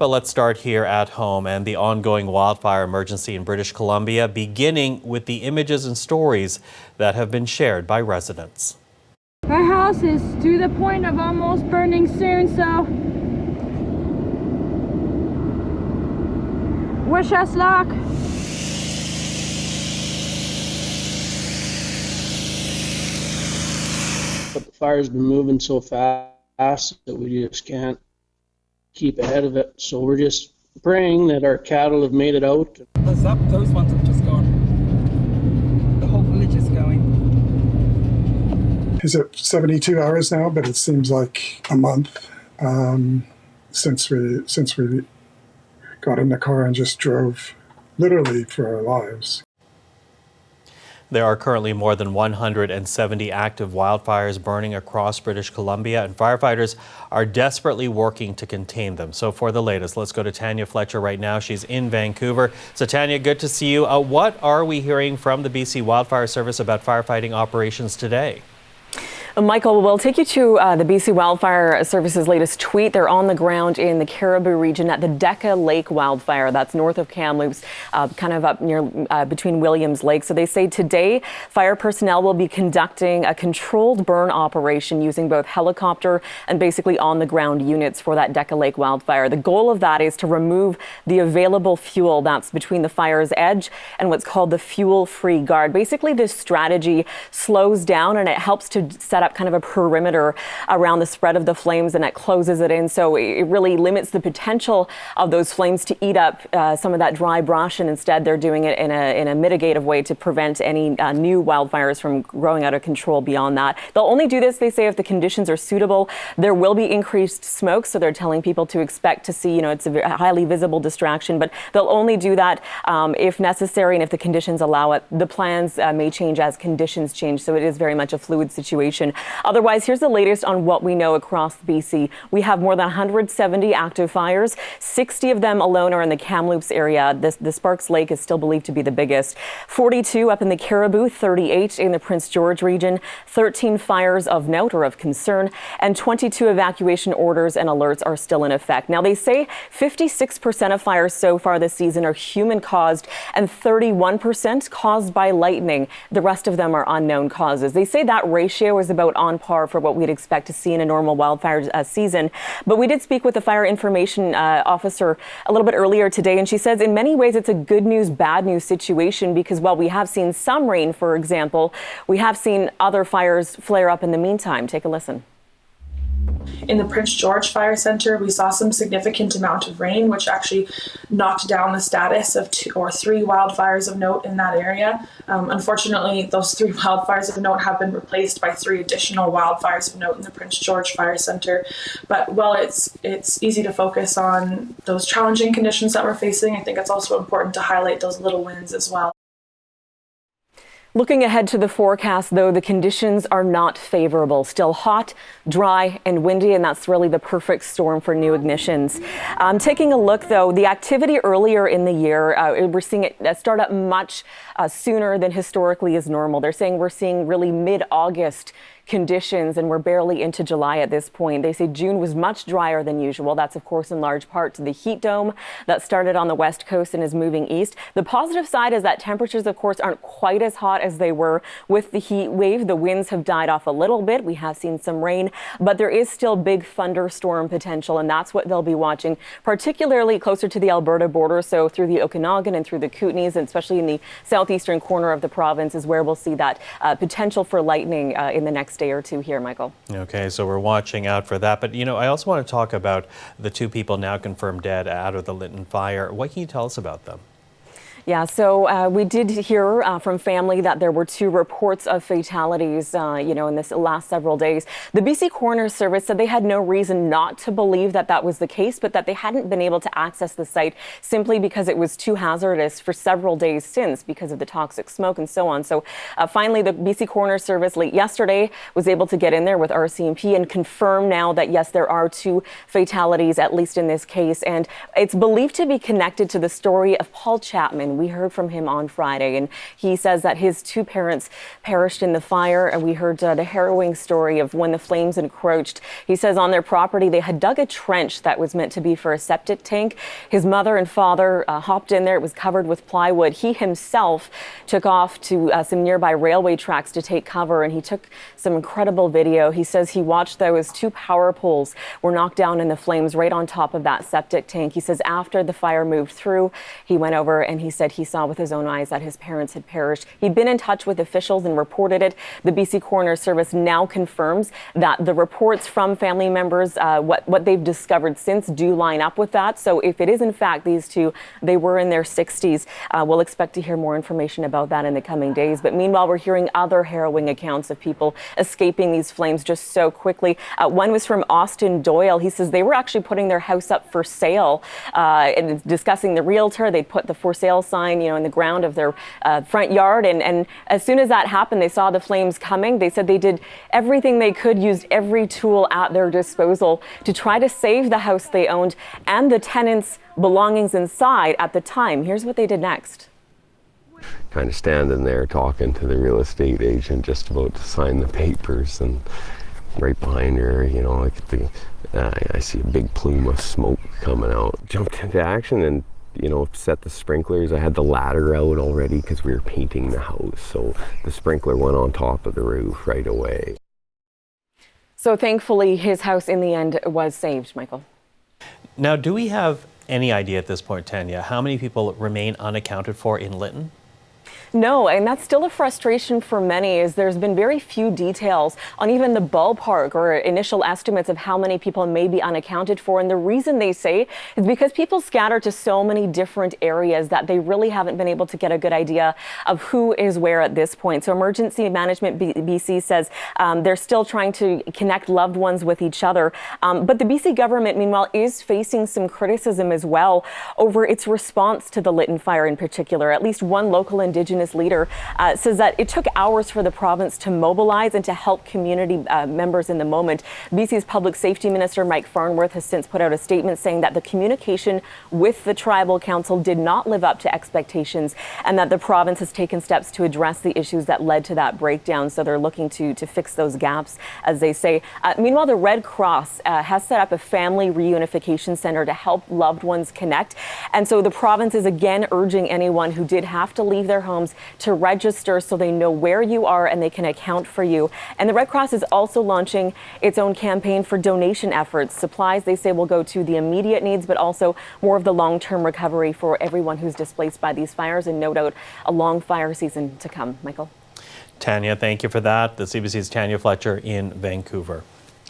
But let's start here at home and the ongoing wildfire emergency in British Columbia, beginning with the images and stories that have been shared by residents. Our house is to the point of almost burning soon, so wish us luck. But the fire's been moving so fast that we just can't keep ahead of it. So we're just praying that our cattle have made it out. Those ones have just gone. The whole village is going. Is it 72 hours now? But it seems like a month since we got in the car and just drove literally for our lives. There are currently more than 170 active wildfires burning across British Columbia, and firefighters are desperately working to contain them. So for the latest, let's go to Tanya Fletcher right now. She's in Vancouver. So Tanya, good to see you. What are we hearing from the BC Wildfire Service about firefighting operations today? Michael, we'll take you to the BC Wildfire Service's latest tweet. They're on the ground in the Caribou region at the Deca Lake wildfire. That's north of Kamloops, kind of up near between Williams Lake. So they say today fire personnel will be conducting a controlled burn operation using both helicopter and basically on the ground units for that Deca Lake wildfire. The goal of that is to remove the available fuel that's between the fire's edge and what's called the fuel-free guard. Basically, this strategy slows down and it helps to set up kind of a perimeter around the spread of the flames, and it closes it in, so it really limits the potential of those flames to eat up some of that dry brush, and instead they're doing it in a mitigative way to prevent any new wildfires from growing out of control beyond that. They'll only do this, they say, if the conditions are suitable. There will be increased smoke, so they're telling people to expect to see, it's a highly visible distraction, but they'll only do that if necessary and if the conditions allow it. The plans may change as conditions change, so it is very much a fluid situation. Otherwise, here's the latest on what we know across BC. We have more than 170 active fires. 60 of them alone are in the Kamloops area. The Sparks Lake is still believed to be the biggest. 42 up in the Caribou, 38 in the Prince George region, 13 fires of note or of concern, and 22 evacuation orders and alerts are still in effect. Now, they say 56% of fires so far this season are human-caused and 31% caused by lightning. The rest of them are unknown causes. They say that ratio is about on par for what we'd expect to see in a normal wildfire season. But we did speak with the fire information officer a little bit earlier today, and she says in many ways it's a good news, bad news situation because while we have seen some rain, for example, we have seen other fires flare up in the meantime. Take a listen. In the Prince George Fire Center, we saw some significant amount of rain, which actually knocked down the status of 2 or 3 wildfires of note in that area. Unfortunately, those 3 wildfires of note have been replaced by 3 additional wildfires of note in the Prince George Fire Center. But while it's easy to focus on those challenging conditions that we're facing, I think it's also important to highlight those little wins as well. Looking ahead to the forecast, though, the conditions are not favorable. Still hot, dry, and windy, and that's really the perfect storm for new ignitions. Taking a look, though, the activity earlier in the year, we're seeing it start up much sooner than historically is normal. They're saying we're seeing really mid-August conditions, and we're barely into July at this point. They say June was much drier than usual. That's, of course, in large part to the heat dome that started on the west coast and is moving east. The positive side is that temperatures, of course, aren't quite as hot as they were with the heat wave. The winds have died off a little bit. We have seen some rain, but there is still big thunderstorm potential, and that's what they'll be watching, particularly closer to the Alberta border, so through the Okanagan and through the Kootenays, and especially in the southeastern corner of the province is where we'll see that potential for lightning in the next day or two here, Michael. Okay, so we're watching out for that. But, I also want to talk about the 2 people now confirmed dead out of the Lytton fire. What can you tell us about them? Yeah, so we did hear from family that there were 2 reports of fatalities, in this last several days. The BC Coroners Service said they had no reason not to believe that that was the case, but that they hadn't been able to access the site simply because it was too hazardous for several days since because of the toxic smoke and so on. So finally, the BC Coroners Service late yesterday was able to get in there with RCMP and confirm now that, yes, there are 2 fatalities, at least in this case. And it's believed to be connected to the story of Paul Chapman, son. We heard from him on Friday, and he says that his 2 parents perished in the fire, and we heard the harrowing story of when the flames encroached. He says on their property they had dug a trench that was meant to be for a septic tank. His mother and father hopped in there. It was covered with plywood. He himself took off to some nearby railway tracks to take cover, and he took some incredible video. He says he watched those 2 power poles were knocked down in the flames right on top of that septic tank. He says after the fire moved through, he went over and he said he saw with his own eyes that his parents had perished. He'd been in touch with officials and reported it. The BC Coroners Service now confirms that the reports from family members, what they've discovered since, do line up with that. So if it is in fact these 2, they were in their 60s. We'll expect to hear more information about that in the coming days. But meanwhile, we're hearing other harrowing accounts of people escaping these flames just so quickly. One was from Austin Doyle. He says they were actually putting their house up for sale and discussing the realtor. They'd put the for sale sign, in the ground of their front yard. And as soon as that happened, they saw the flames coming. They said they did everything they could, used every tool at their disposal to try to save the house they owned and the tenants' belongings inside at the time. Here's what they did next. Kind of standing there talking to the real estate agent, just about to sign the papers, and right behind her, I see a big plume of smoke coming out. Jumped into action and, set the sprinklers. I had the ladder out already because we were painting the house, so the sprinkler went on top of the roof right away. So thankfully, his house in the end was saved, Michael. Now, do we have any idea at this point, Tanya, how many people remain unaccounted for in Lytton? No, and that's still a frustration for many, as there's been very few details on even the ballpark or initial estimates of how many people may be unaccounted for. And the reason they say is because people scatter to so many different areas that they really haven't been able to get a good idea of who is where at this point. So Emergency Management BC says they're still trying to connect loved ones with each other. But the BC government, meanwhile, is facing some criticism as well over its response to the Lytton fire in particular. At least one local Indigenous leader says that it took hours for the province to mobilize and to help community members in the moment. BC's Public Safety Minister Mike Farnworth has since put out a statement saying that the communication with the Tribal Council did not live up to expectations, and that the province has taken steps to address the issues that led to that breakdown. So they're looking to fix those gaps, as they say. Meanwhile, the Red Cross has set up a family reunification center to help loved ones connect. And so the province is again urging anyone who did have to leave their homes to register so they know where you are and they can account for you. And the Red Cross is also launching its own campaign for donation efforts. Supplies, they say, will go to the immediate needs, but also more of the long-term recovery for everyone who's displaced by these fires, and no doubt a long fire season to come. Michael? Tanya, thank you for that. The CBC's Tanya Fletcher in Vancouver.